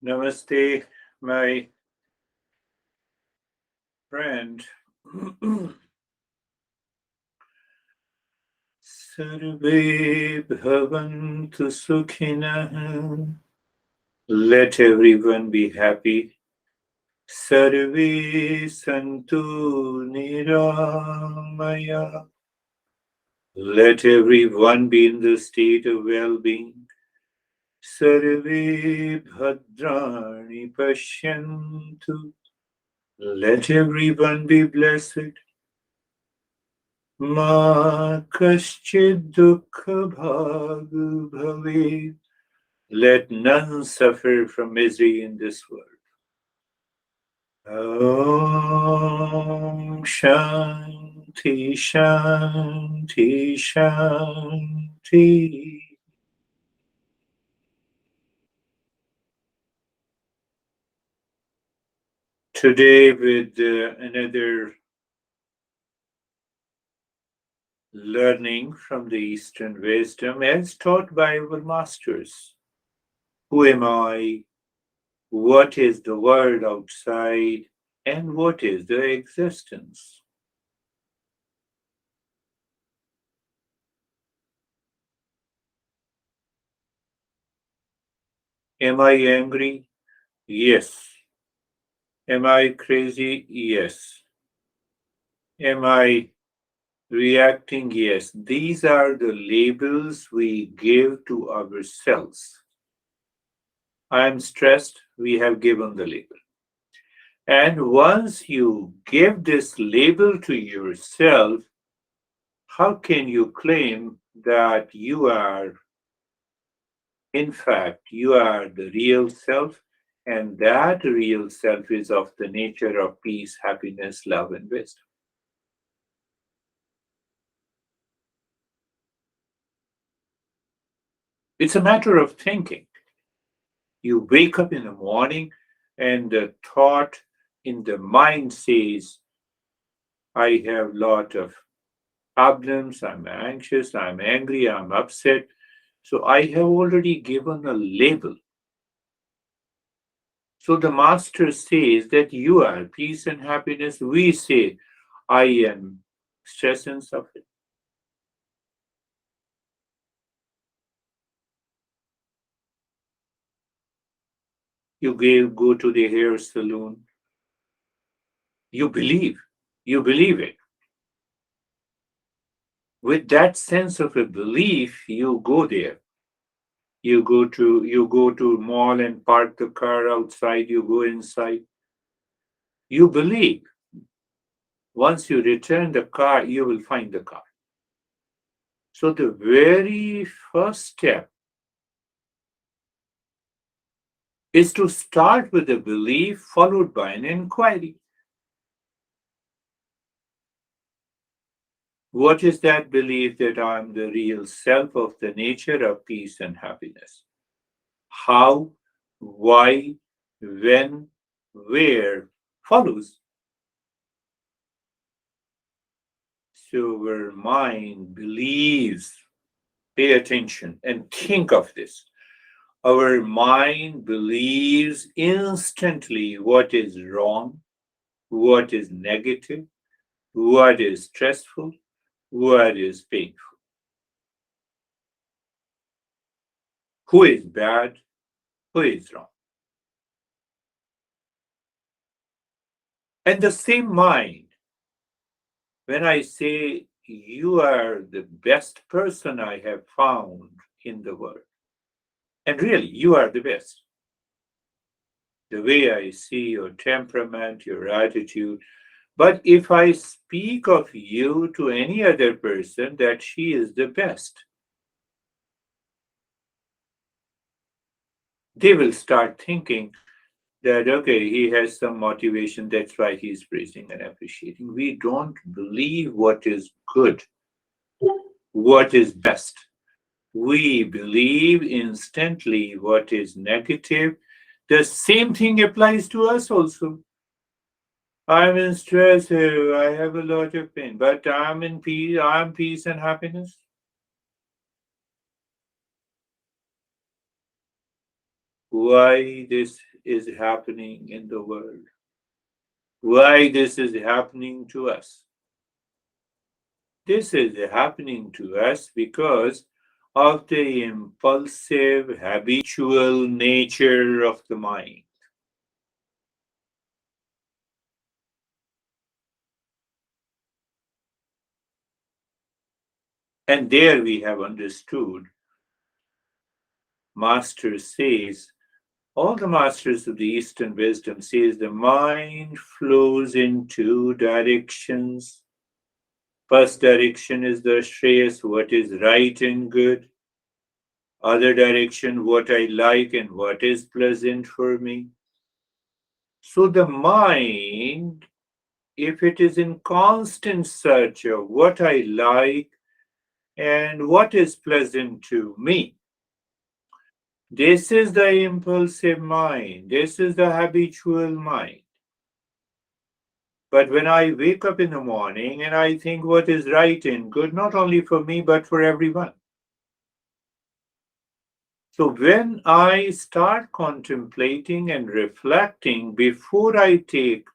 Namaste, my friend. Sarve bhavantu sukhinah. Let everyone be happy. Sarve santu niramaya. Let everyone be in the state of well-being. Sarve bhadrani pashyantu. Let everyone be blessed. Ma kaschid dukkha bhag bhavet. Let none suffer from misery in this world. Om Shanti Shanti Shanti. Today, with another learning from the Eastern wisdom as taught by our masters. Who am I? What is the world outside? And what is the existence? Am I angry? Yes. Am I crazy? Yes. Am I reacting? Yes. These are the labels we give to ourselves. I am stressed. We have given the label. And once you give this label to yourself, how can you claim that you are, in fact, you are the real self? And that real self is of the nature of peace, happiness, love, and wisdom. It's a matter of thinking. You wake up in the morning and the thought in the mind says, I have lot of problems, I'm anxious, I'm angry, I'm upset. So I have already given a label. So the master says that you are peace and happiness. We say, I am stress and suffering. Go to the hair salon. You you believe it. With that sense of a belief, you go there. You go to mall and park the car outside. You go inside. You believe. Once you return the car, you will find the car. So the very first step is to start with a belief followed by an inquiry. What is that belief that I'm the real self of the nature of peace and happiness? How, why, when, where follows. So our mind believes, pay attention and think of this. Our mind believes instantly what is wrong, what is negative, what is stressful, what is painful, who is bad, who is wrong. And the same mind, when I say you are the best person I have found in the world, and really you are the best. The way I see your temperament, your attitude. But if I speak of you to any other person, that she is the best, they will start thinking that, okay, he has some motivation, that's why he's praising and appreciating. We don't believe what is good, what is best. We believe instantly what is negative. The same thing applies to us also. I'm in stress, I have a lot of pain, but I'm in peace, I'm peace and happiness. Why this is happening in the world, why this is happening to us. This is happening to us because of the impulsive, habitual nature of the mind. And there we have understood, Master says, all the masters of the Eastern wisdom says the mind flows in two directions. First direction is the Shreyas, what is right and good. Other direction, what I like and what is pleasant for me. So the mind, if it is in constant search of what I like and what is pleasant to me, this is the impulsive mind, this is the habitual mind. But when I wake up in the morning and I think what is right and good, not only for me, but for everyone. So when I start contemplating and reflecting before I think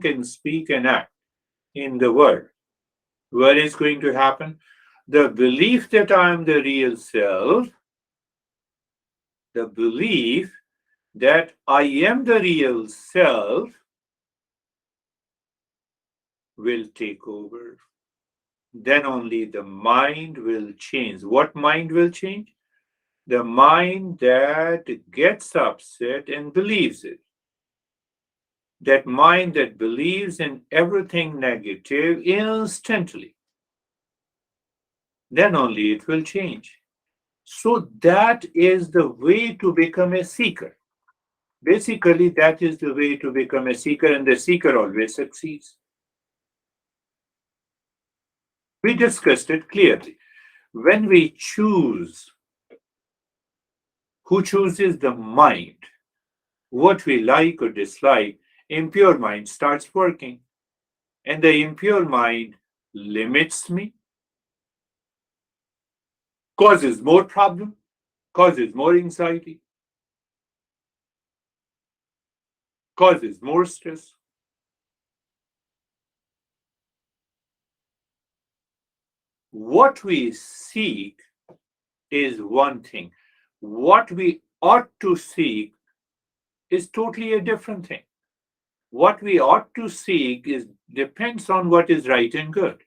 and speak and act in the world, what is going to happen? The belief that I am the real self, the belief that I am the real self will take over. Then only the mind will change. What mind will change? The mind that gets upset and believes it. That mind that believes in everything negative instantly. Then only it will change. So that is the way to become a seeker. Basically, that is the way to become a seeker, and the seeker always succeeds. We discussed it clearly. When we choose, who chooses? The mind. What we like or dislike, impure mind starts working. And the impure mind limits me, causes more problem, causes more anxiety, causes more stress. What we seek is one thing. What we ought to seek is totally a different thing. What we ought to seek is depends on what is right and good.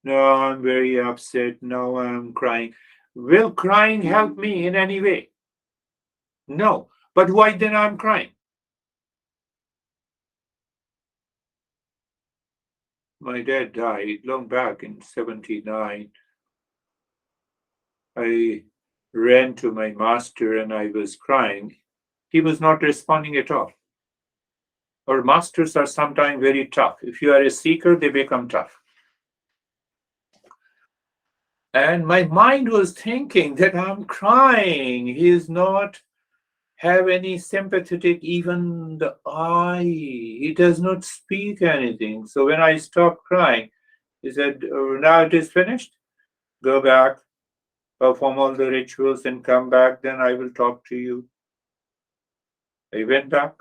No, I'm very upset. No, I'm crying. Will crying help me in any way? No. But why then I'm crying? My dad died long back in 79. I ran to my master and I was crying. He was not responding at all. Our masters are sometimes very tough. If you are a seeker, they become tough. And my mind was thinking that I'm crying. He is not have any sympathetic, even the eye. He does not speak anything. So when I stopped crying, he said, "Oh, now it is finished. Go back, perform all the rituals and come back, then I will talk to you." I went back,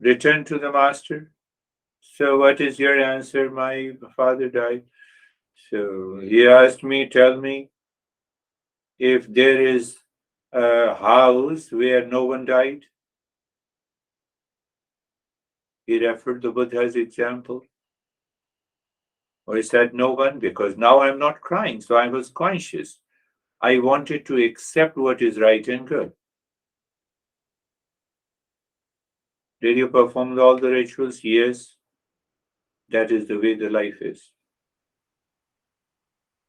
returned to the master. So what is your answer? My father died. So he asked me, tell me if there is a house where no one died. He referred the Buddha's example. Or he said no one, because now I'm not crying. So I was conscious. I wanted to accept what is right and good. Did you perform all the rituals? Yes. That is the way the life is.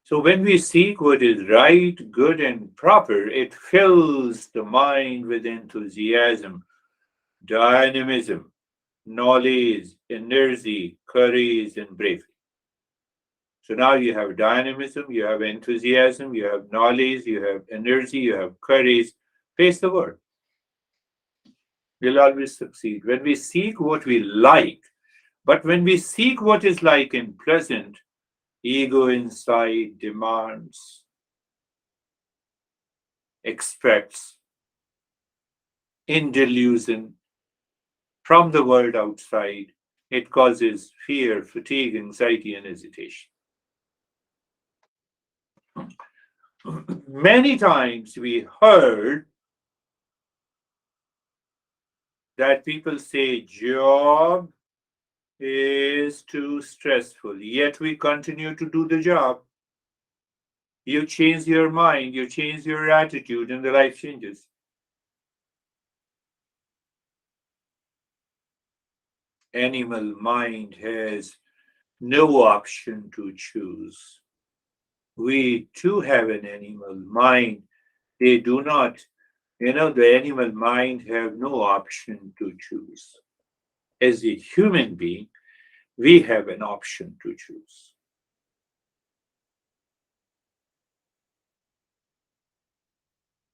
So when we seek what is right, good, and proper, it fills the mind with enthusiasm, dynamism, knowledge, energy, courage, and bravery. So now you have dynamism, you have enthusiasm, you have knowledge, you have energy, you have courage. Face the world. We'll always succeed. When we seek what we like, but when we seek what is like and pleasant, ego inside demands. expects in delusion from the world outside, it causes fear, fatigue, anxiety, and hesitation. Many times we heard that people say job is too stressful, yet we continue to do the job. You change your mind, you change your attitude, and the life changes. Animal mind has no option to choose. We too have an animal mind. They do not, the animal mind have no option to choose. As a human being, we have an option to choose.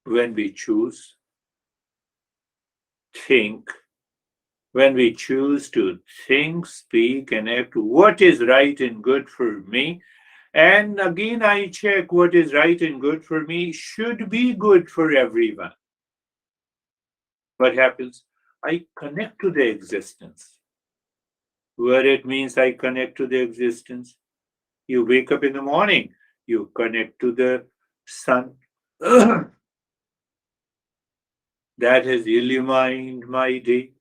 When we choose, think, when we choose to think, speak, and act what is right and good for me, and again I check what is right and good for me should be good for everyone. What happens? I connect to the existence. What it means I connect to the existence. You wake up in the morning, you connect to the sun. That has illumined my day.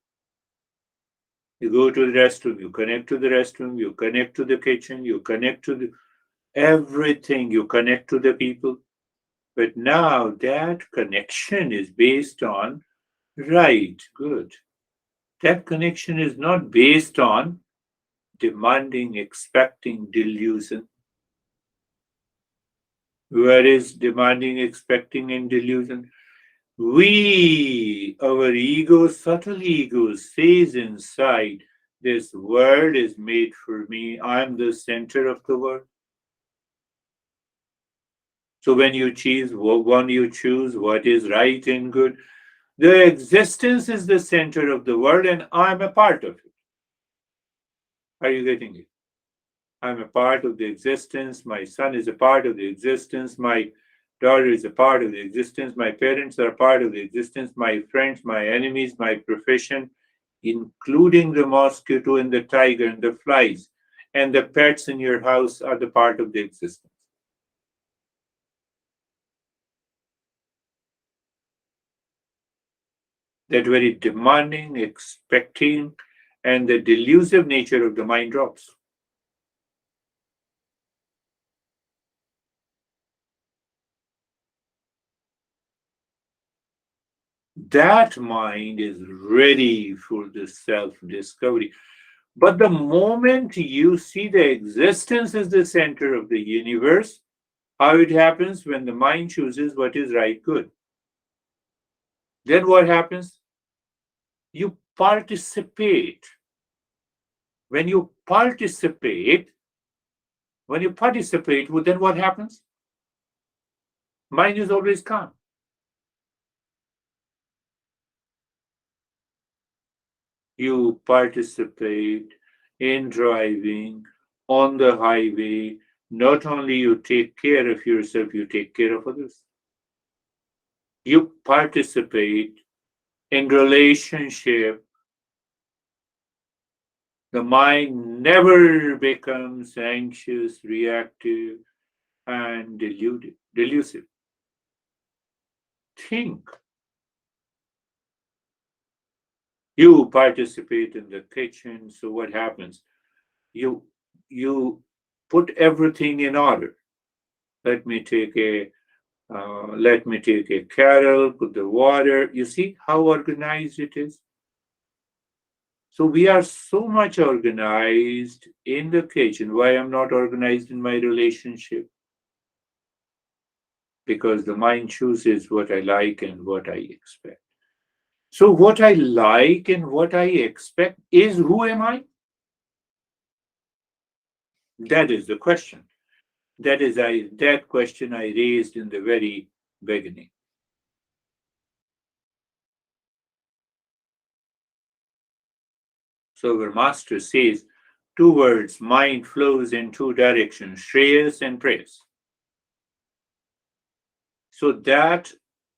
You go to the restroom, you connect to the restroom, you connect to the kitchen, you connect to the everything, you connect to the people. But now that connection is based on right, good. That connection is not based on demanding, expecting, delusion. Where is demanding, expecting, and delusion? Our ego, subtle ego, says inside, this world is made for me. I'm the center of the world. So when you choose one, you choose what is right and good. The existence is the center of the world, and I'm a part of it. Are you getting it? I'm a part of the existence. My son is a part of the existence. My daughter is a part of the existence. My parents are a part of the existence. My friends, my enemies, my profession, including the mosquito and the tiger and the flies and the pets in your house are the part of the existence. That very demanding, expecting, and the delusive nature of the mind drops. That mind is ready for the self discovery. But the moment you see the existence as the center of the universe, how it happens when the mind chooses what is right, good. Then what happens? You participate. When you participate, well, then what happens? Mind is always calm. You participate in driving on the highway. Not only you take care of yourself, you take care of others. You participate in relationship. The mind never becomes anxious, reactive, and delusive. Think. You participate in the kitchen, so what happens? You put everything in order. Let me take a kettle, put the water. You see how organized it is. So we are so much organized in the kitchen. Why I'm not organized in my relationship? Because the mind chooses what I like and what I expect. So what I like and what I expect is who am I? That is the question. That question I raised in the very beginning. So our master says two words, mind flows in two directions, Shreyas and Prayas. So that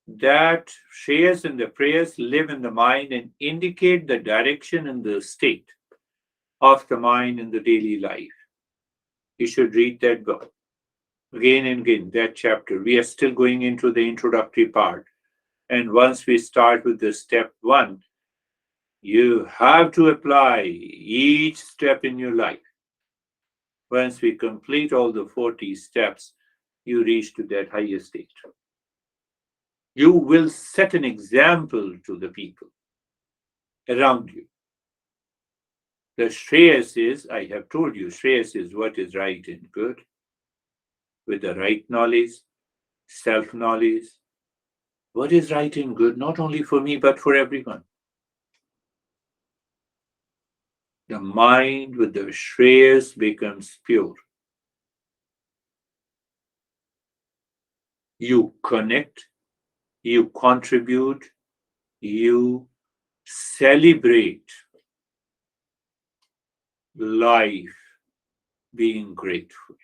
That Shreyas and the prayers live in the mind and indicate the direction and the state of the mind in the daily life. You should read that book again and again, that chapter. We are still going into the introductory part. And once we start with the step one, you have to apply each step in your life. Once we complete all the 40 steps, you reach to that higher state. You will set an example to the people around you. The Shreyas is, I have told you, Shreyas is what is right and good, with the right knowledge, self knowledge. What is right and good, not only for me, but for everyone. The mind with the Shreyas becomes pure. You connect, you contribute, you celebrate life being grateful.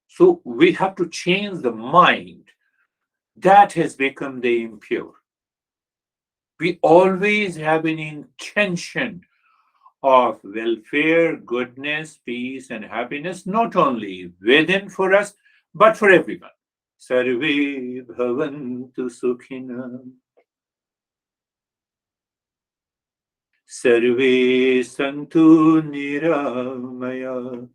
So we have to change the mind that has become the impure. We always have an intention of welfare, goodness, peace, and happiness, not only within for us, but for everyone. Sarve bhavantu sukhina. Sarve santu niramaya.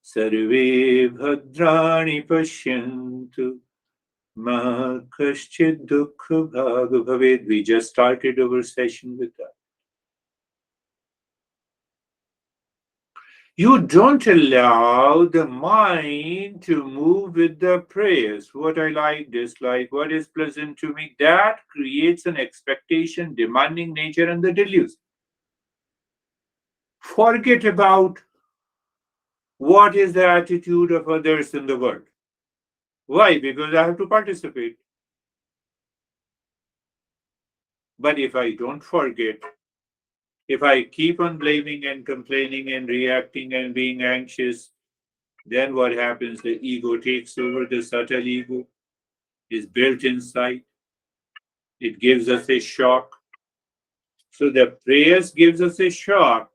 Sarve bhadrani pashyantu. Ma kaschid dukha bhag bhaved. We just started our session with that. You don't allow the mind to move with the prayers. What I like, dislike, what is pleasant to me. That creates an expectation, demanding nature, and the delusion. Forget about what is the attitude of others in the world. Why? Because I have to participate. But if I don't forget, if I keep on blaming and complaining and reacting and being anxious, then what happens? The ego takes over, the subtle ego is built inside. It gives us a shock. So the prayers gives us a shock.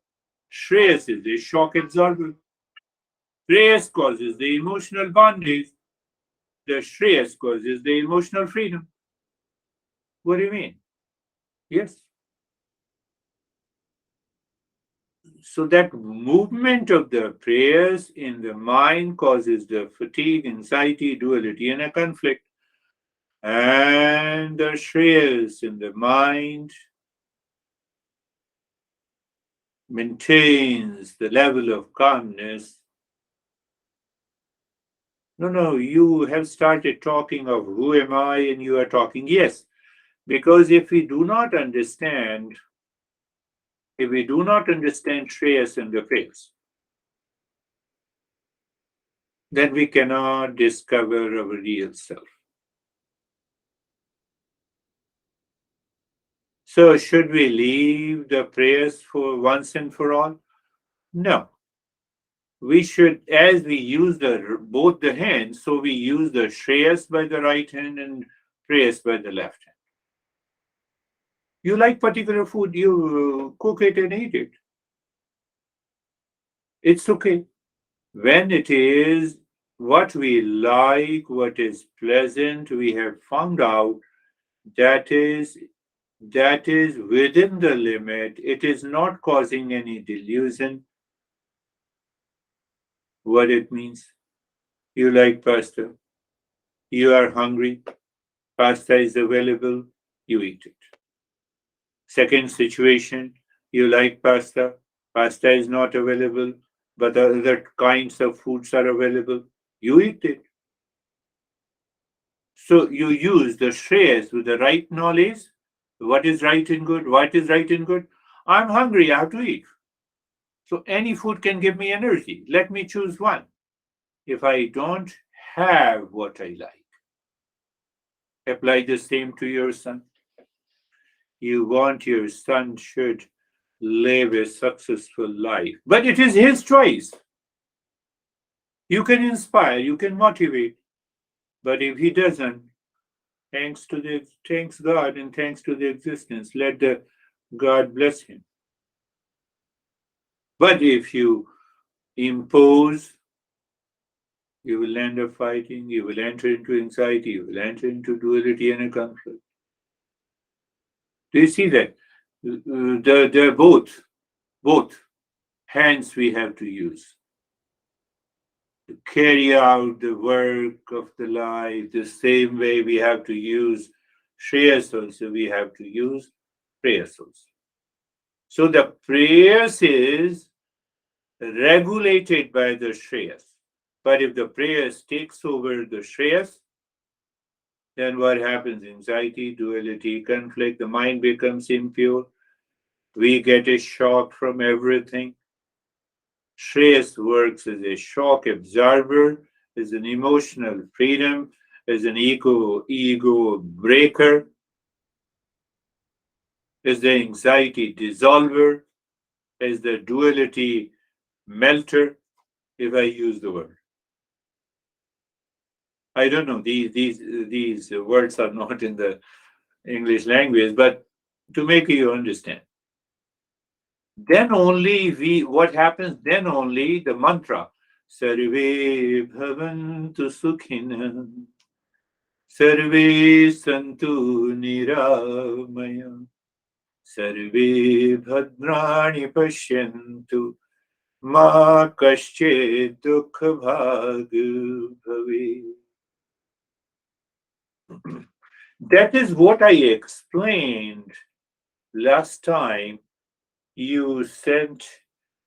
Shreyas is a shock absorber. Prayers causes the emotional bondage. The Shreyas causes the emotional freedom. What do you mean? Yes. So that movement of the prayers in the mind causes the fatigue, anxiety, duality, and a conflict. And the Shreyas in the mind maintains the level of calmness. No, you have started talking of who am I and you are talking. Yes, because if we do not understand Shreyas and the prayers, then we cannot discover our real self. So, should we leave the prayers for once and for all? No. We should, as we use both the hands, so we use the Shreyas by the right hand and prayers by the left hand. You like particular food, you cook it and eat it. It's okay. When it is what we like, what is pleasant, we have found out that is within the limit. It is not causing any delusion. What it means? You like pasta. You are hungry. Pasta is available. You eat it. Second situation, you like pasta. Pasta is not available, but other kinds of foods are available. You eat it. So you use the Shreyas with the right knowledge. What is right and good? What is right and good? I'm hungry. I have to eat. So any food can give me energy. Let me choose one. If I don't have what I like, apply the same to your son. You want your son should live a successful life, but it is his choice. You can inspire, you can motivate, but if he doesn't, Thanks God and thanks to the existence. Let the God bless him. But if you impose, you will end up fighting, you will enter into anxiety, you will enter into duality and a conflict. Do you see that? They're both hands we have to use to carry out the work of the life. The same way we have to use Shreyas also, we have to use prayers also. So the prayers is regulated by the Shreyas. But if the prayers takes over the Shreyas, then what happens? Anxiety, duality, conflict, the mind becomes impure. We get a shock from everything. Shreyas works as a shock absorber, as an emotional freedom, as an ego breaker, as the anxiety dissolver, as the duality melter, if I use the word. I don't know, these words are not in the English language, but to make you understand. Then only what happens, then only the mantra, Sarve Bhavantu Sukhina, Sarve Santu Niramaya, Sarve Bhadrani Pashyantu, Ma Kasche Dukha Bhag Bhave. That is what I explained last time. You sent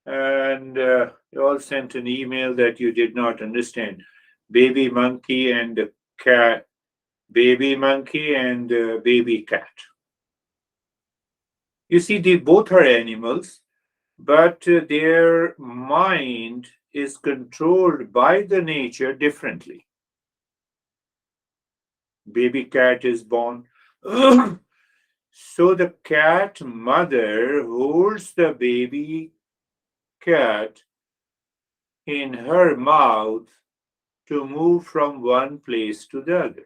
and you all sent an email that you did not understand. Baby monkey and cat, baby monkey and baby cat. You see, they both are animals, but their mind is controlled by the nature differently. Baby cat is born. So the cat mother holds the baby cat in her mouth to move from one place to the other.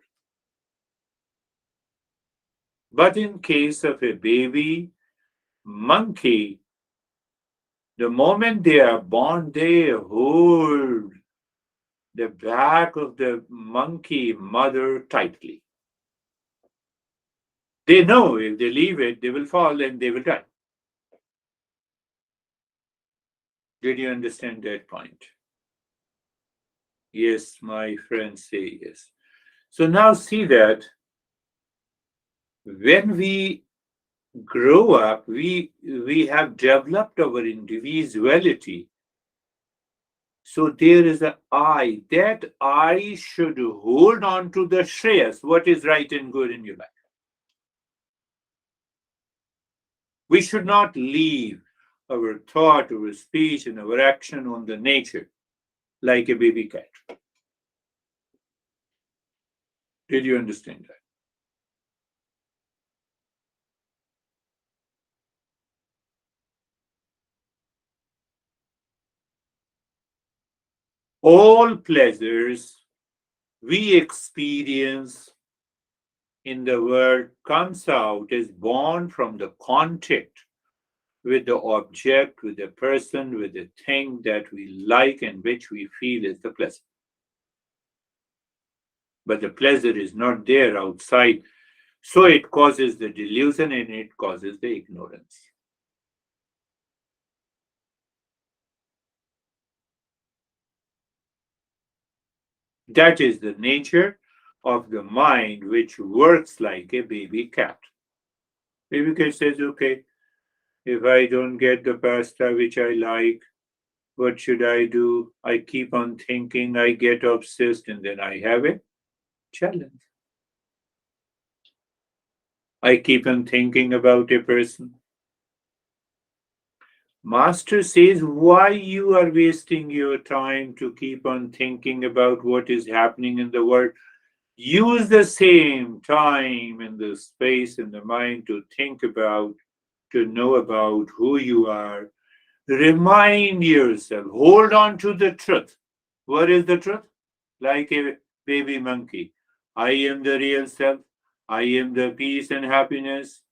But in case of a baby monkey, the moment they are born, they hold the back of the monkey mother tightly. They know if they leave it, they will fall and they will die. Did you understand that point? Yes, my friends say yes. So now see that when we grow up, we have developed our individuality. So there is an I. That I should hold on to the Shreyas, what is right and good in your life. We should not leave our thought, our speech, and our action on the nature like a baby cat. Did you understand that? All pleasures we experience in the world comes out is born from the contact with the object, with the person, with the thing that we like and which we feel is the pleasure. But the pleasure is not there outside, so it causes the delusion and it causes the ignorance. That is the nature of the mind which works like a baby cat. Baby cat says, okay, if I don't get the pasta which I like, what should I do? I keep on thinking, I get obsessed, and then I have a challenge. I keep on thinking about a person. Master says, why you are wasting your time to keep on thinking about what is happening in the world? Use the same time and the space in the mind to think about, to know about who you are. Remind yourself, hold on to the truth. What is the truth? Like a baby monkey. I am the real self. I am the peace and happiness.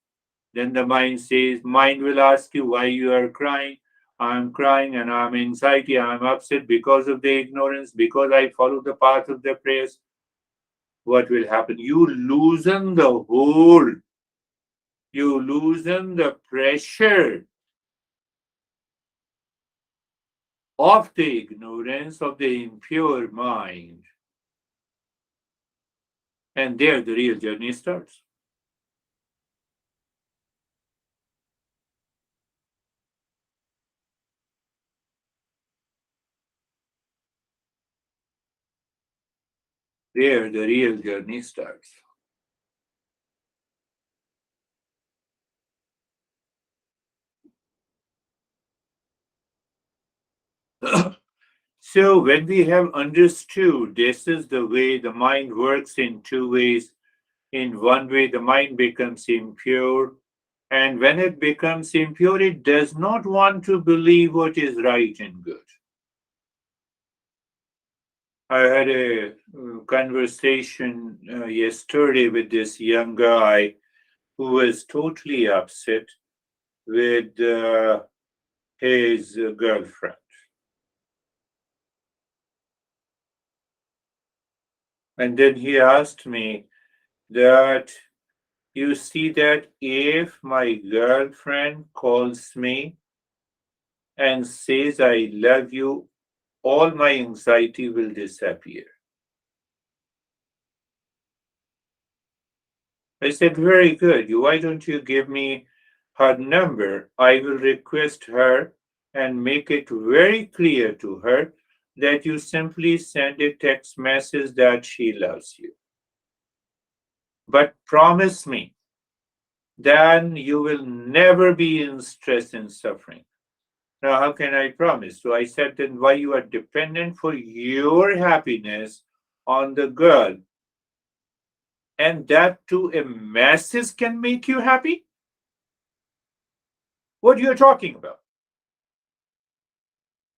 Then the mind will ask you why you are crying. I'm crying and I'm anxiety, I'm upset because of the ignorance, because I follow the path of the prayers. What will happen? You loosen the hold, you loosen the pressure of the ignorance of the impure mind. And there the real journey starts. There the real journey starts. So, when we have understood this is the way the mind works in two ways, in one way, the mind becomes impure, and when it becomes impure, it does not want to believe what is right and good. I had a conversation yesterday with this young guy who was totally upset with his girlfriend. And then he asked me that, you see, that if my girlfriend calls me and says, I love you, all my anxiety will disappear. I said, very good. Why don't you give me her number? I will request her and make it very clear to her that you simply send a text message that she loves you. But promise me, then you will never be in stress and suffering. Now, how can I promise? So I said, then why you are dependent for your happiness on the girl, and that too a message can make you happy? What you are talking about?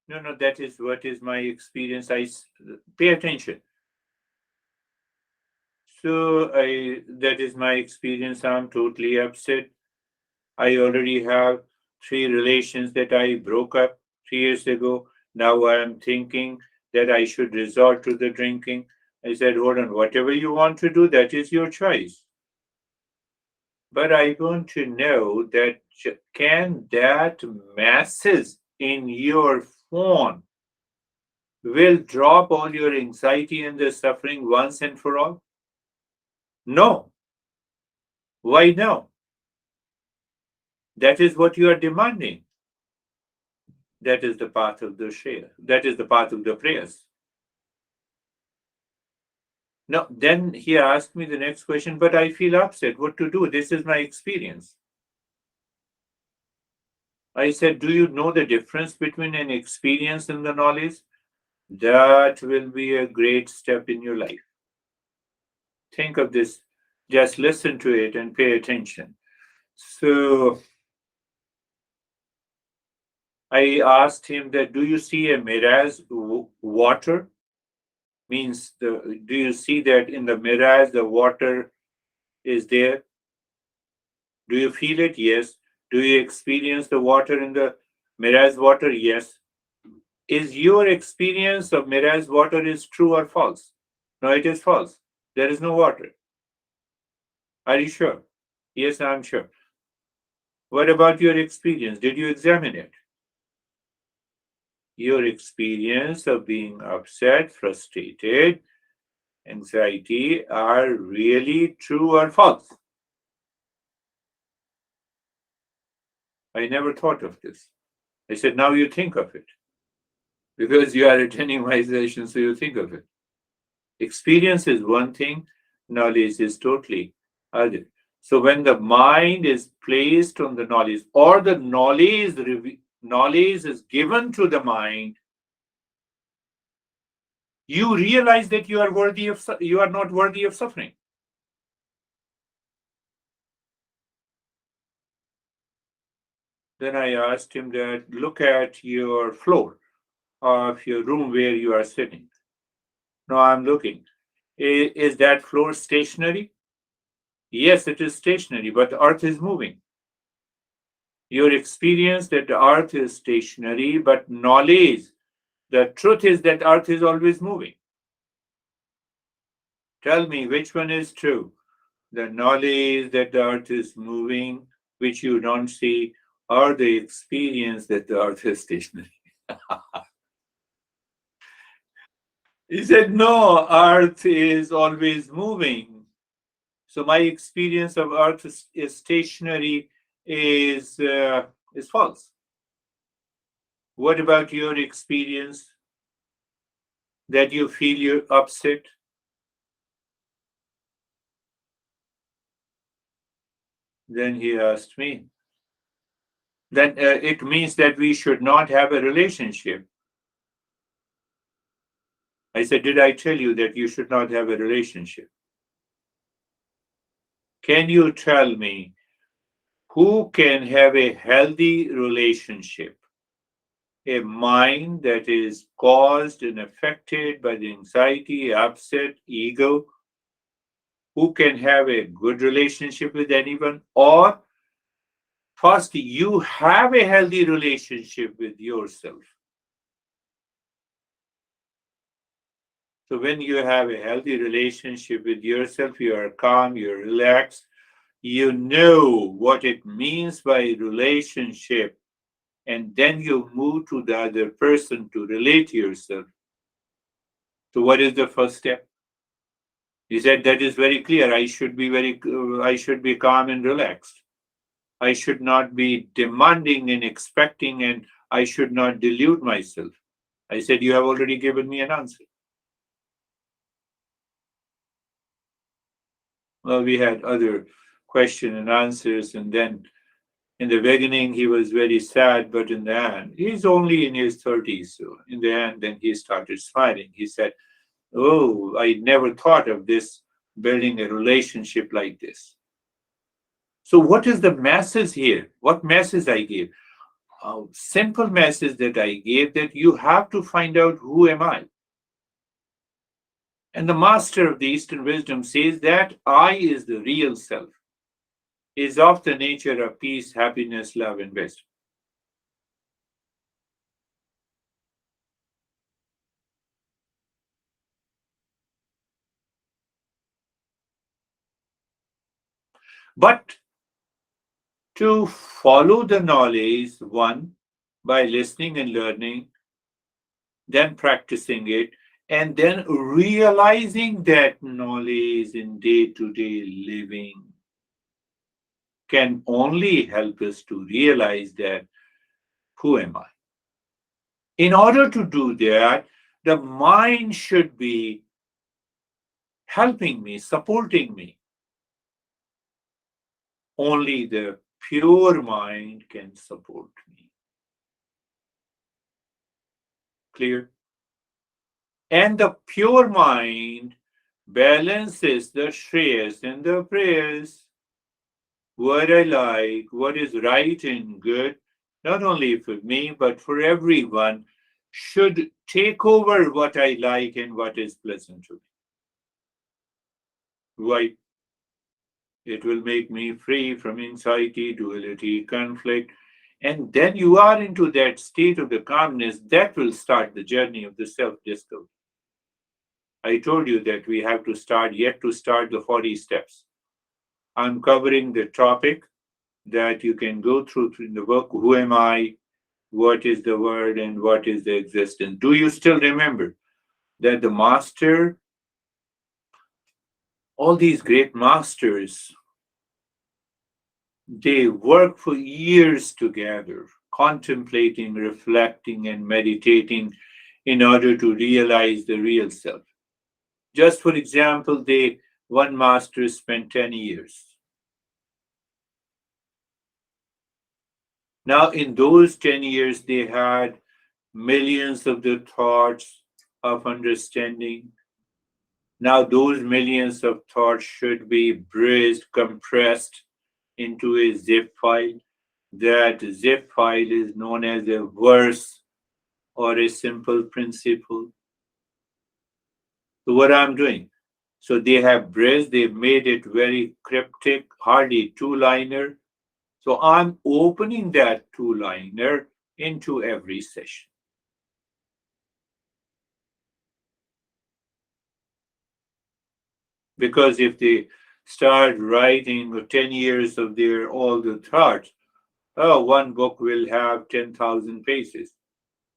No, no, that is what is my experience. Pay attention. So that is my experience. I'm totally upset. I already have three relations that I broke up 3 years ago. Now I am thinking that I should resort to the drinking. I said, hold on, whatever you want to do, that is your choice. But I want to know that can that message in your phone will drop all your anxiety and the suffering once and for all? No. Why no? That is what you are demanding. That is the path of the share. That is the path of the prayers. Now, then he asked me the next question, but I feel upset. What to do? This is my experience. I said, do you know the difference between an experience and the knowledge? That will be a great step in your life. Think of this. Just listen to it and pay attention. So I asked him that, do you see a mirage water? Means do you see that in the mirage the water is there? Do you feel it? Yes. Do you experience the water in the mirage water? Yes. Is your experience of mirage water is true or false? No, it is false. There is no water. Are you sure? Yes, I'm sure. What about your experience? Did you examine it? Your experience of being upset, frustrated, anxiety are really true or false? I never thought of this. I said, now you think of it. Because you are attending my session, so you think of it. Experience is one thing, knowledge is totally other. So when the mind is placed on the knowledge, or the knowledge is given to the mind, you realize that you are not worthy of suffering. Then I asked him that, look at your floor of your room where you are sitting. No, I'm looking. Is that floor stationary? Yes, it is stationary, but the earth is moving. Your experience that the earth is stationary, but knowledge, the truth is that earth is always moving. Tell me which one is true. The knowledge that the earth is moving, which you don't see, or the experience that the earth is stationary. He said, no, earth is always moving. So my experience of earth is stationary is, uh, is false. What about your experience that you feel you're upset? Then he asked me. Then it means that we should not have a relationship. I said, did I tell you that you should not have a relationship? Can you tell me who can have a healthy relationship? A mind that is caused and affected by the anxiety, upset, ego, who can have a good relationship with anyone? Or first, you have a healthy relationship with yourself. So when you have a healthy relationship with yourself, you are calm, you're relaxed, you know what it means by relationship, and then you move to the other person to relate to yourself. So what is the first step? He said that is very clear. I should be calm and relaxed. I should not be demanding and expecting, and I should not delude myself. I said, you have already given me an answer. Well, we had other question and answers, and then in the beginning he was very sad, but in the end, he's only in his 30s. So in the end, then he started smiling. He said, oh, I never thought of this, building a relationship like this. So, what is the message here? What message I gave? A simple message that I gave, that you have to find out who am I. And the master of the Eastern wisdom says that I is the real self, is of the nature of peace, happiness, love, and wisdom. But to follow the knowledge, one, by listening and learning, then practicing it, and then realizing that knowledge in day to day living can only help us to realize that who am I? In order to do that, the mind should be helping me, supporting me. Only the pure mind can support me. Clear? And the pure mind balances the shreyas and the prayers, what I like, what is right and good, not only for me, but for everyone, should take over what I like and what is pleasant to me. Why? It will make me free from anxiety, duality, conflict. And then you are into that state of the calmness that will start the journey of the self discovery. I told you that we have to start, yet to start the 40 steps. I'm covering the topic that you can go through in the book. Who am I? What is the word? And what is the existence? Do you still remember that the master, all these great masters, they work for years together, contemplating, reflecting, and meditating in order to realize the real self. Just for example, one master spent 10 years. Now, in those 10 years, they had millions of the thoughts of understanding. Now, those millions of thoughts should be breezed, compressed into a zip file. That zip file is known as a verse or a simple principle. So, what I'm doing? So they have bridge, they made it very cryptic, hardly two-liner. So I'm opening that two-liner into every session. Because if they start writing 10 years of their all the thoughts, oh, one book will have 10,000 pages.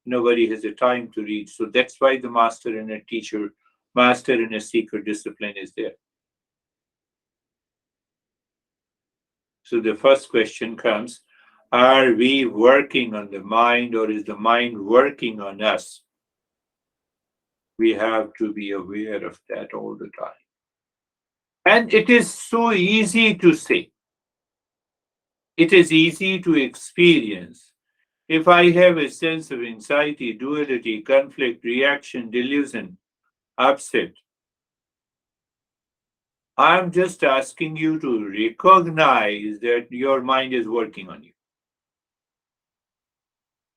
Nobody has the time to read. So that's why the master and a teacher, master and a seeker discipline is there. So the first question comes, are we working on the mind or is the mind working on us? We have to be aware of that all the time. And it is so easy to say, it is easy to experience. If I have a sense of anxiety, duality, conflict, reaction, delusion, upset, I'm just asking you to recognize that your mind is working on you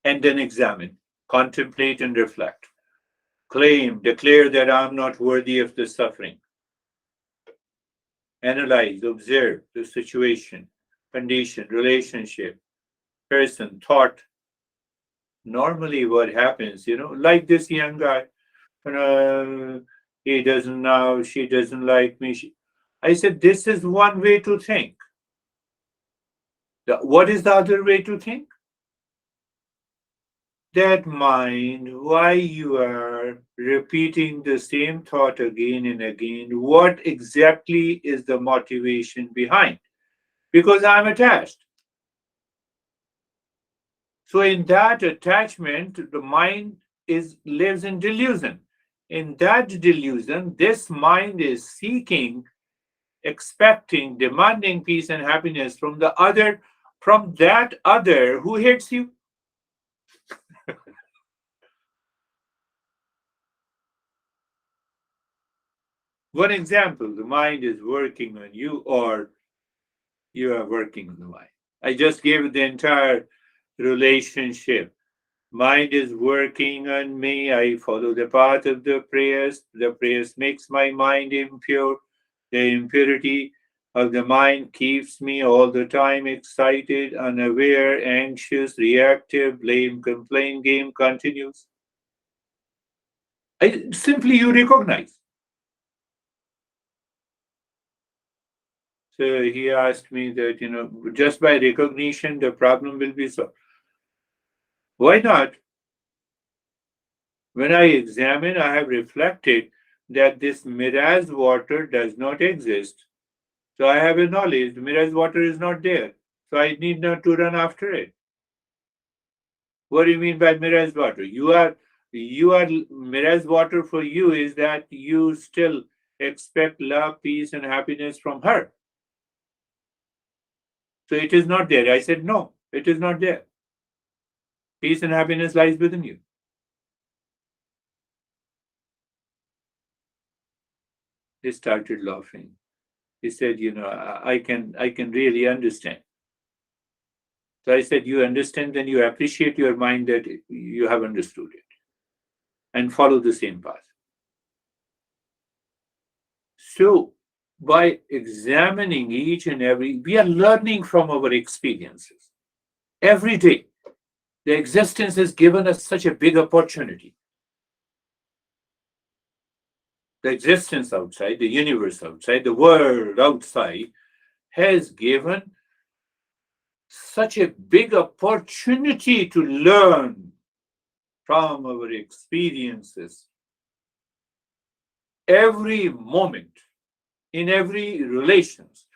and then examine, contemplate, and reflect. Claim, declare that I'm not worthy of the suffering. Analyze, observe the situation, condition, relationship, person, thought. Normally, what happens, like this young guy, he doesn't now, she doesn't like me. I said, this is one way to think. What is the other way to think? That mind, why you are repeating the same thought again and again, what exactly is the motivation behind? Because I'm attached. So in that attachment, the mind is lives in delusion. In that delusion, this mind is seeking, expecting, demanding peace and happiness from the other, from that other who hates you. One example, the mind is working on you or you are working on the mind. I just gave the entire relationship. Mind is working on me. I follow the path of the prayers. The prayers makes my mind impure. The impurity of the mind keeps me all the time excited, unaware, anxious, reactive, blame, complain game continues. Simply you recognize. So he asked me that, just by recognition, the problem will be solved. Why not? When I examine, I have reflected that this mirage water does not exist. So I have acknowledged mirage water is not there. So I need not to run after it. What do you mean by mirage water? You are mirage water for you is that you still expect love, peace, and happiness from her. So it is not there. I said, no, it is not there. Peace and happiness lies within you. He started laughing. He said, I can really understand. So I said, you understand, then you appreciate your mind that you have understood it and follow the same path. So by examining each and every, we are learning from our experiences. Every day, the existence has given us such a big opportunity. The existence outside, the universe outside, the world outside has given such a big opportunity to learn from our experiences every moment, in every relations,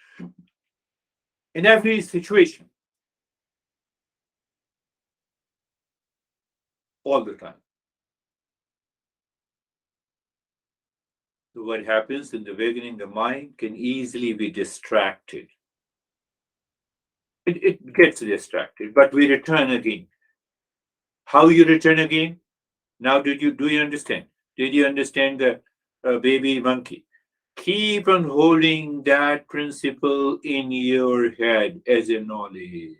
in every situation, all the time. So what happens in the beginning, the mind can easily be distracted. It gets distracted, but we return again. How you return again? Now, do you understand? Did you understand the baby monkey? Keep on holding that principle in your head as a knowledge.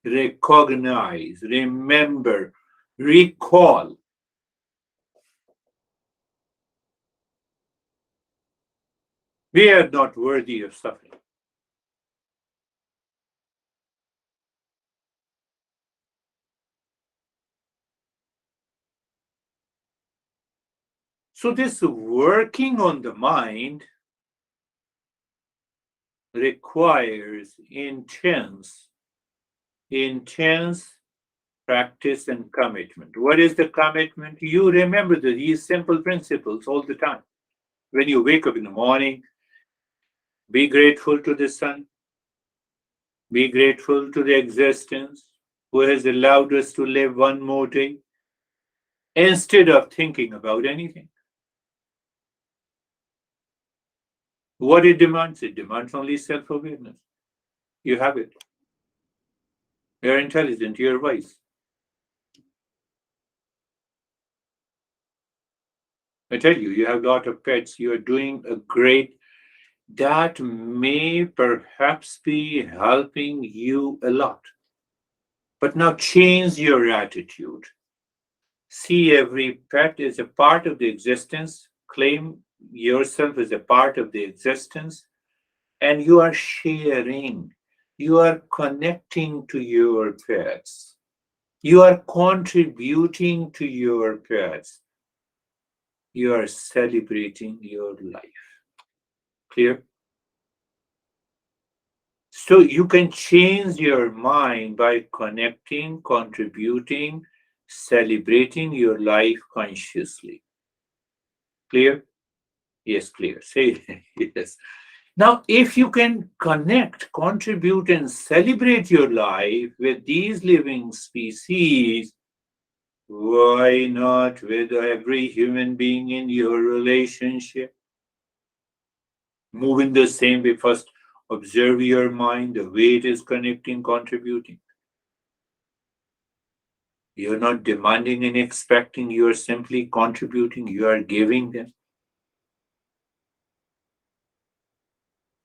Recognize, remember, recall. We are not worthy of suffering. So, this working on the mind requires intense practice and commitment. What is the commitment? You remember these simple principles all the time. When you wake up in the morning, be grateful to the sun, be grateful to the existence who has allowed us to live one more day instead of thinking about anything. What it demands only self awareness. You have it. You're intelligent, you're wise. I tell you, you have a lot of pets, you're doing a great, that may perhaps be helping you a lot. But now change your attitude. See every pet as a part of the existence, claim yourself as a part of the existence, and you are sharing, you are connecting to your pets, you are contributing to your pets, you are celebrating your life. Clear? So you can change your mind by connecting, contributing, celebrating your life consciously. Clear? Yes, clear. Say yes. Now, if you can connect, contribute, and celebrate your life with these living species, why not with every human being in your relationship? Move in the same way. First, observe your mind, the way it is connecting, contributing. You're not demanding and expecting, you are simply contributing, you are giving them.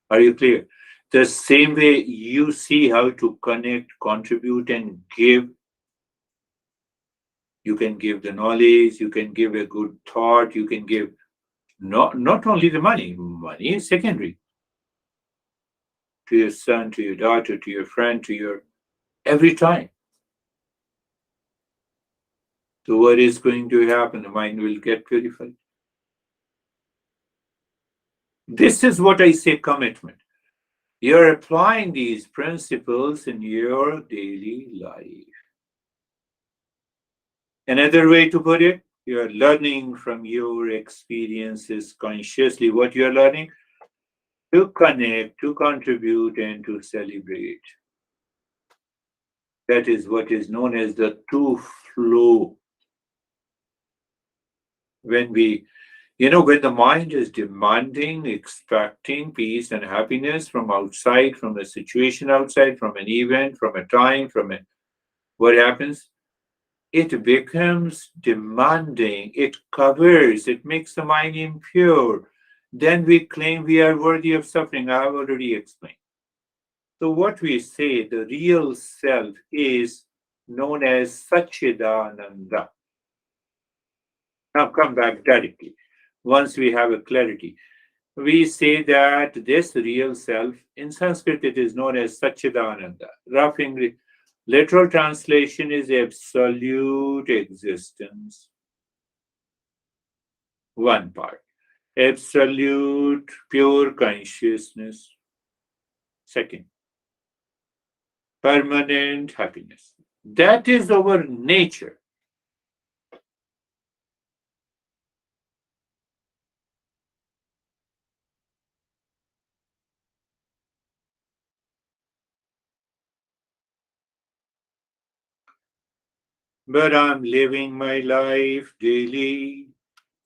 Are you clear? The same way you see how to connect, contribute, and give, you can give the knowledge, you can give a good thought, you can give not only the money, money is secondary, to your son, to your daughter, to your friend, to your every time. So what is going to happen? The mind will get purified. This is what I say commitment. You're applying these principles in your daily life. Another way to put it, you're learning from your experiences consciously. What you're learning? To connect, to contribute, and to celebrate. That is what is known as the true flow. When when the mind is demanding, expecting peace and happiness from outside, from a situation outside, from an event, from a time, what happens? It becomes demanding, it covers, it makes the mind impure. Then we claim we are worthy of suffering. I have already explained. So, what we say, the real self is known as Satchidananda. Now, come back directly. Once we have a clarity, we say that this real self, in Sanskrit, it is known as Satchidananda. Rough English, literal translation is absolute existence. One part. Absolute pure consciousness. Second, permanent happiness. That is our nature. But I'm living my life daily.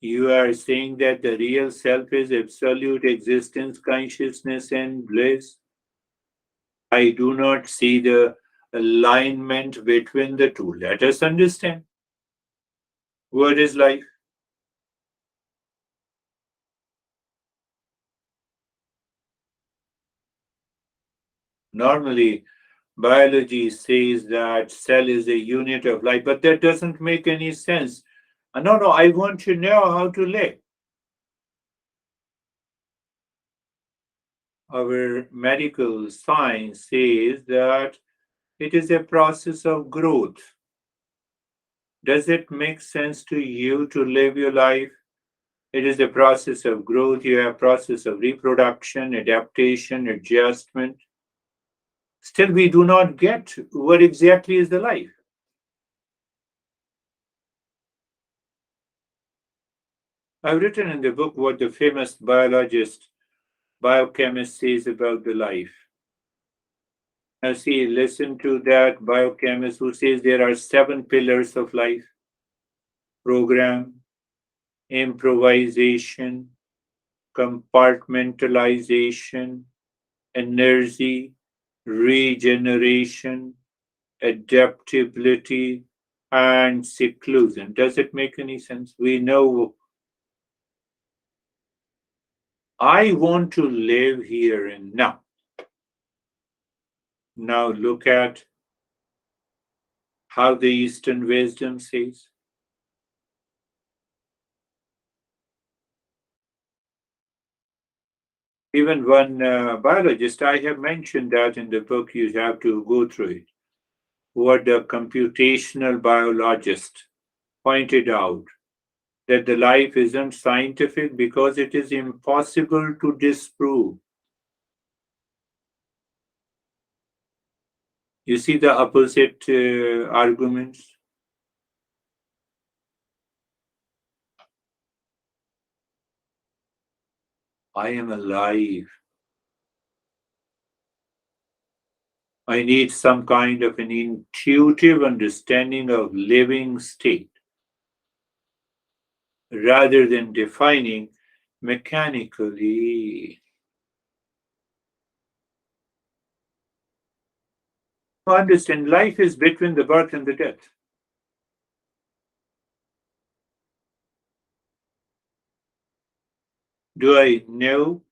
You are saying that the real self is absolute existence, consciousness, and bliss. I do not see the alignment between the two. Let us understand. What is life? Normally, biology says that cell is a unit of life, but that doesn't make any sense. No, I want to know how to live. our medical science says that it is a process of growth. Does it make sense to you to live your life? It is a process of growth. You have process of reproduction, adaptation, adjustment. Still, we do not get what exactly is the life. I've written in the book what the famous biologist, biochemist says about the life. Now, see, listen to that biochemist who says there are 7 pillars of life: program, improvisation, compartmentalization, energy, regeneration, adaptability, and seclusion. Does it make any sense? We know I want to live here and now. Now look at how the Eastern wisdom says. Even one biologist, I have mentioned that in the book, you have to go through it. What the computational biologist pointed out, that the life isn't scientific because it is impossible to disprove. You see the opposite arguments? I am alive. I need some kind of an intuitive understanding of living state rather than defining mechanically. Understand life is between the birth and the death. Do I know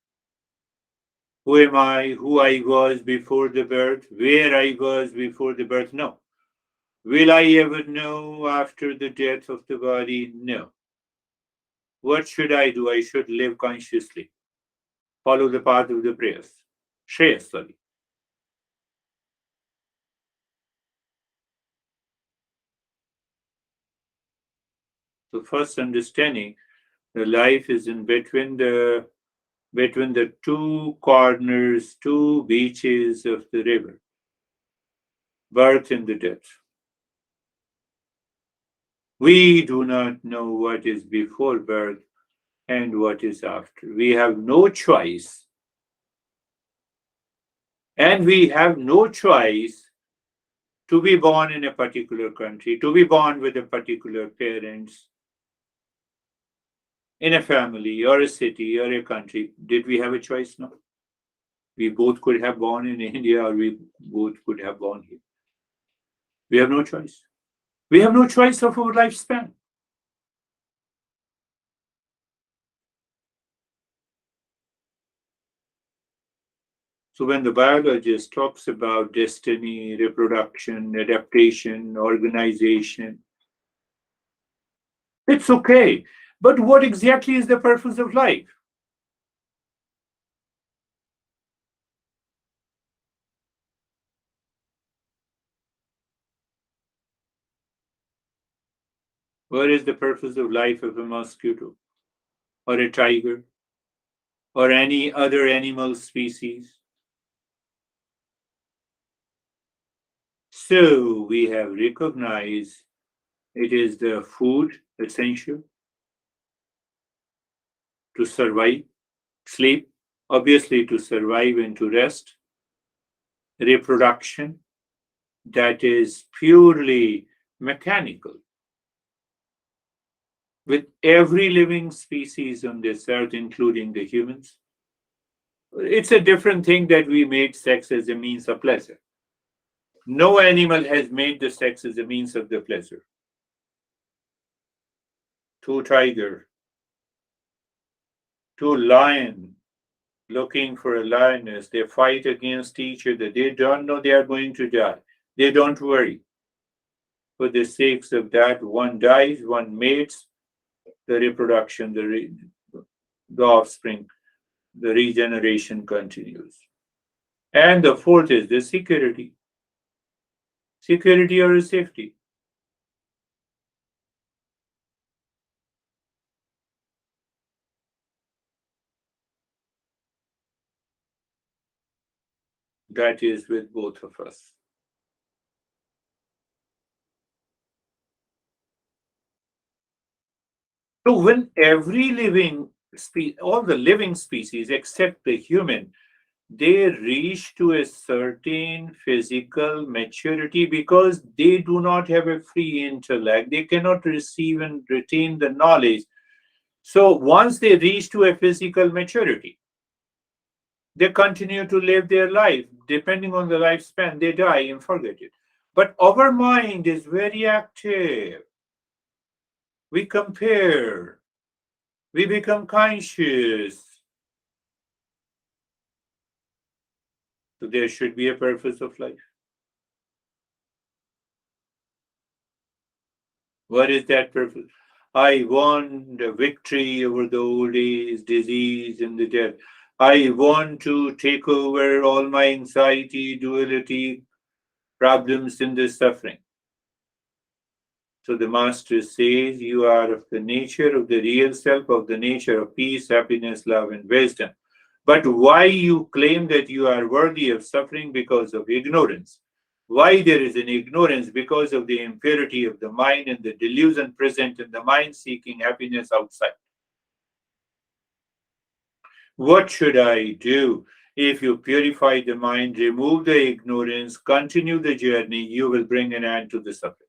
who am I, who I was before the birth, where I was before the birth? No. Will I ever know after the death of the body? No. What should I do? I should live consciously, follow the path of the prayers. Shreyas, sorry. So first understanding the life is in between the two corners, two beaches of the river, birth and the death. We do not know what is before birth and what is after. We have no choice. And we have no choice to be born in a particular country, to be born with a particular parents, in a family or a city or a country. Did we have a choice? No. We both could have born in India or we both could have born here. We have no choice. We have no choice of our lifespan. So when the biologist talks about destiny, reproduction, adaptation, organization, it's okay. But what exactly is the purpose of life? What is the purpose of life of a mosquito or a tiger or any other animal species? So we have recognized it is the food essential to survive, sleep, obviously to survive and to rest, reproduction, that is purely mechanical. With every living species on this earth, including the humans, it's a different thing that we made sex as a means of pleasure. No animal has made the sex as a means of the pleasure. Two tiger, two lion looking for a lioness, they fight against each other. They don't know they are going to die. They don't worry. For the sakes of that, one dies, one mates, the reproduction, the offspring the regeneration continues. And the fourth is the security or safety. That is with both of us. So when every all the living species except the human, they reach to a certain physical maturity because they do not have a free intellect. They cannot receive and retain the knowledge. So once they reach to a physical maturity, they continue to live their life. Depending on the lifespan, they die and forget it. But our mind is very active. We compare, we become conscious. So there should be a purpose of life. What is that purpose? I want a victory over the old age, disease, and the death. I want to take over all my anxiety, duality, problems, and the suffering. So the Master says, you are of the nature of the real self, of the nature of peace, happiness, love, and wisdom. But why you claim that you are worthy of suffering? Because of ignorance. Why there is an ignorance? Because of the impurity of the mind and the delusion present in the mind seeking happiness outside. What should I do? If you purify the mind, remove the ignorance, continue the journey, you will bring an end to the suffering.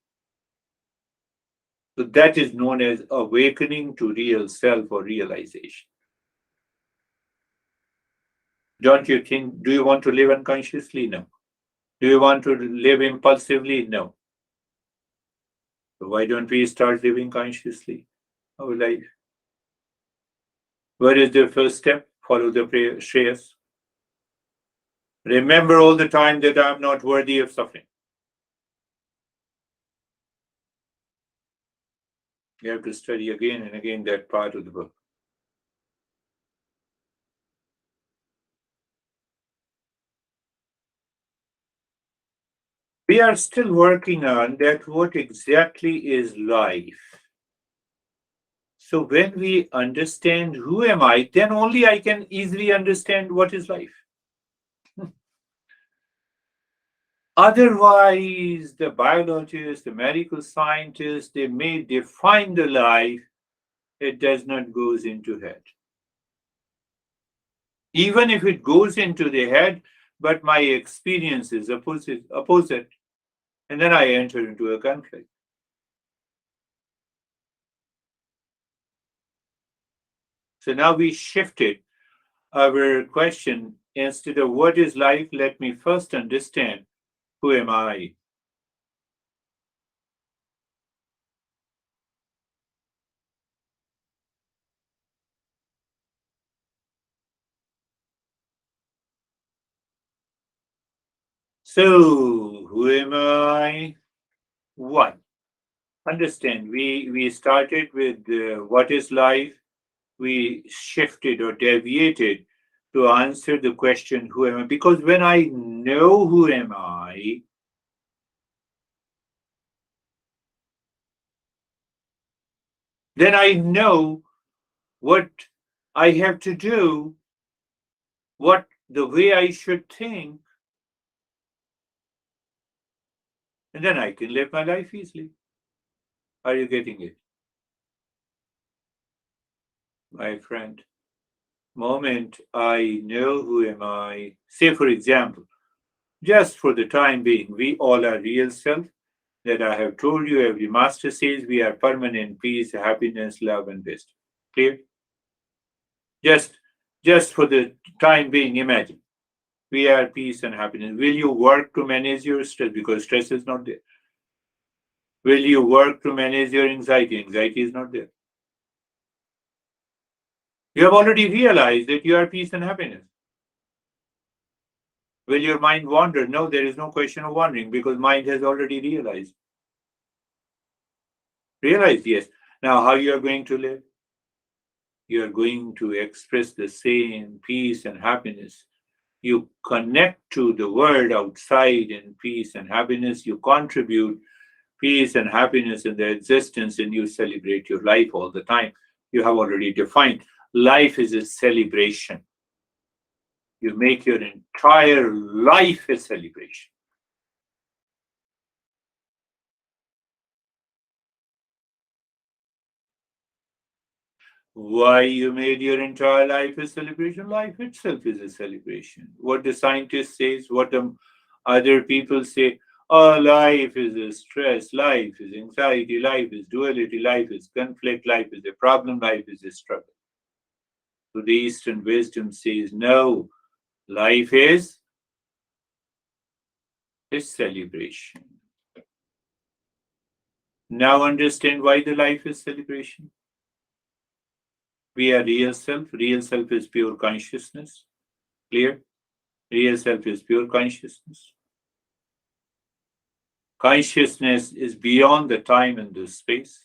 So that is known as awakening to real self or realization. Don't you think? Do you want to live unconsciously? No. Do you want to live impulsively? No. So why don't we start living consciously our life? What is the first step? Follow the Shreyas. Remember all the time that I am not worthy of suffering. You have to study again and again that part of the book. We are still working on that what exactly is life. So when we understand who am I, then only I can easily understand what is life. Otherwise, the biologists, the medical scientists, they may define the life, it does not goes into head. Even if it goes into the head, but my experience is opposite, and then I enter into a conflict. So now we shifted our question. Instead of what is life, let me first understand who am I. So who am I? One. Understand, we started with what is life. We shifted or deviated to answer the question who am I, because when I know who am I, then I know what I have to do, what the way I should think, and then I can live my life easily. Are you getting it, my friend? Moment I know who am I, say for example, just for the time being, we all are real self that I have told you. Every master says we are permanent peace, happiness, love, and wisdom. Clear? Just just for the time being, imagine. We are peace and happiness. Will you work to manage your stress? Because stress is not there. Will you work to manage your anxiety? Anxiety is not there. You have already realized that you are peace and happiness. Will your mind wander? No, there is no question of wandering because mind has already realized. Realized, yes. Now, how you are going to live? you are going to express the same peace and happiness. You connect to the world outside in peace and happiness. You contribute peace and happiness in their existence, and you celebrate your life all the time. You have already defined life is a celebration. You make your entire life a celebration. Why you made your entire life a celebration? Life itself is a celebration. What the scientist says, what the other people say, oh, life is a stress, life is anxiety, life is duality, life is conflict, life is a problem, life is a struggle. So the Eastern wisdom says, no, life is a celebration. Now understand why the life is celebration. We are real self. Real self is pure consciousness. Clear? Real self is pure consciousness. Consciousness is beyond the time and the space.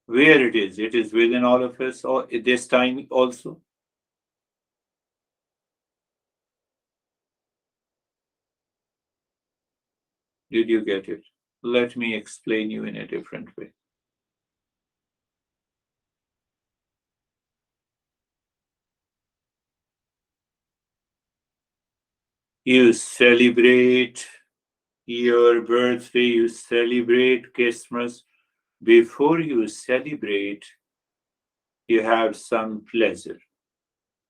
Where it is within all of us, or at this time also. Did you get it? Let me explain you in a different way. You celebrate your birthday, you celebrate Christmas. Before you celebrate, you have some pleasure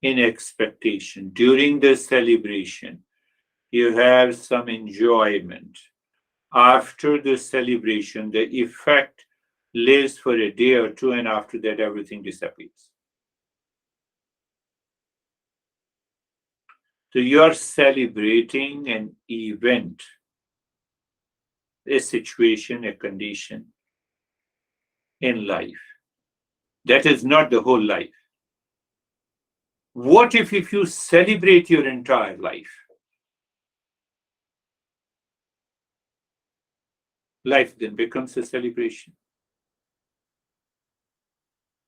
in expectation. During the celebration, you have some enjoyment. After the celebration, the effect lives for a day or two, and after that, everything disappears. So you are celebrating an event, a situation, a condition in life. That is not the whole life. What if you celebrate your entire life? Life then becomes a celebration.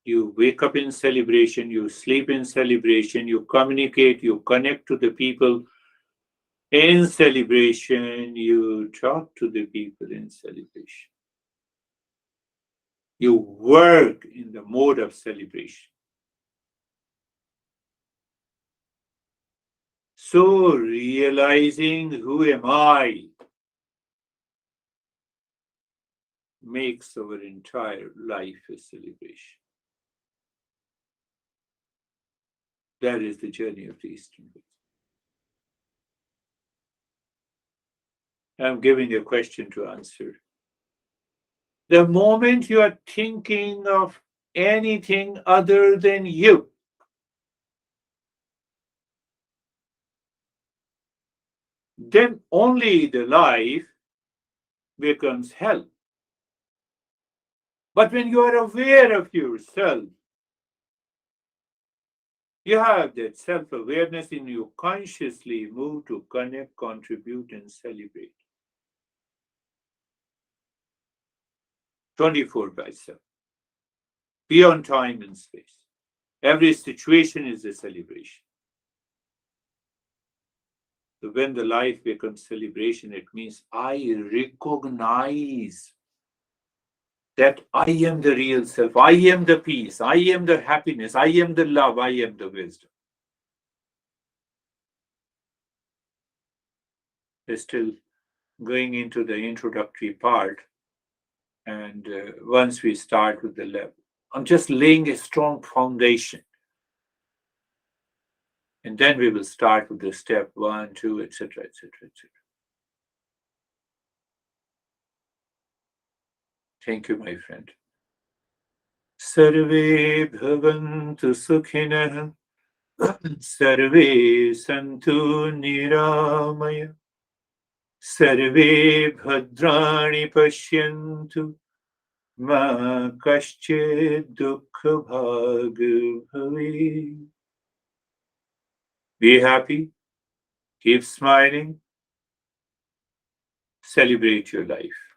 You wake up in celebration, you sleep in celebration, you communicate, you connect to the people in celebration, you talk to the people in celebration. You work in the mode of celebration. So, realizing who am I makes our entire life a celebration. That is the journey of the Eastern Wisdom. I'm giving a question to answer. The moment you are thinking of anything other than you, then only the life becomes hell. But when you are aware of yourself, you have that self awareness and you consciously move to connect, contribute, and celebrate 24 by 7, beyond time and space. Every situation is a celebration. So when the life becomes celebration, it means I recognize that I am the real self, I am the peace, I am the happiness, I am the love, I am the wisdom. We're still going into the introductory part, and once we start with the level, I'm just laying a strong foundation, and then we will start with the step 1, 2, etc., etc., etc. Thank you, my friend. Sarve bhavantu sukhinah, sarve santu niramaya, sarve bhadrani pashyantu, ma kaschid dukkha bhag bhave. Be happy, keep smiling, celebrate your life.